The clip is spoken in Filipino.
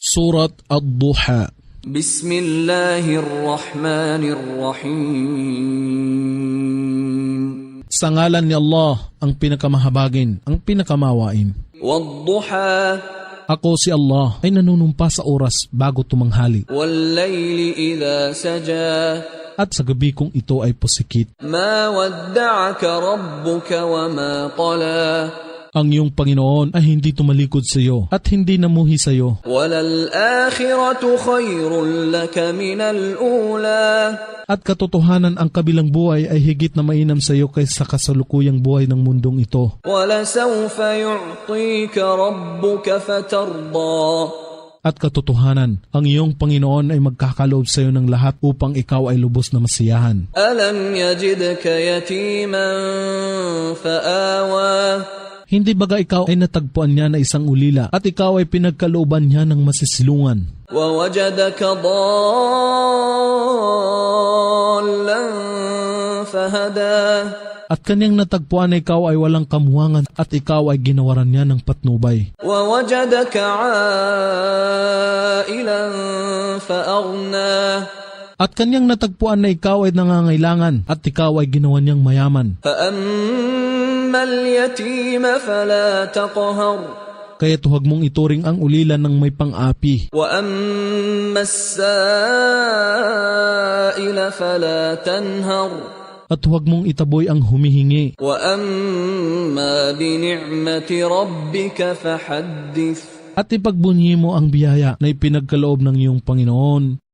Surat Ad-Duha. Bismillahirrahmanirrahim. Sa ngalan ni Allah, ang pinakamahabagin, ang pinakamawain. Wad-duha. Ako si Allah ay nanunumpa sa oras bago tumanghali. Wal-layli idha saja. At sa gabi kung ito ay pusikit. Ma wadda'aka rabbuka wa ma qala. Ang iyong Panginoon ay hindi tumalikod sa iyo at hindi namuhi sa iyo. Walal-akhiratu khayrun laka minal ula. At katotohanan ang kabilang buhay ay higit na mainam sa iyo kaysa kasalukuyang buhay ng mundong ito. Walasawfa yu'tika rabbuka fatarda. At katotohanan, ang iyong Panginoon ay magkakaloob sa iyo ng lahat upang ikaw ay lubos na masiyahan. Alam yajidka yatiman fa'awa. Hindi baga ikaw ay natagpuan niya na isang ulila at ikaw ay pinagkalooban niya ng masisilungan. Wawajadaka dallan fahada. At kanyang natagpuan na ikaw ay walang kamuhangan at ikaw ay ginawaran niya ng patnubay. Wawajadaka ailan faaghna. At kanyang natagpuan na ikaw ay nangangailangan at ikaw ay ginawa niyang mayaman. Fa'ammal yatima fala taqhar. Kaya huwag mong ituring ang ulila ng may pang-api. Wa ammas sa'ila fala tanhar. At huwag mong itaboy ang humihingi. Wa amma bi ni'mati rabbika fahaddith. At ipagbunyi mo ang biyaya na ipinagkaloob ng iyong Panginoon.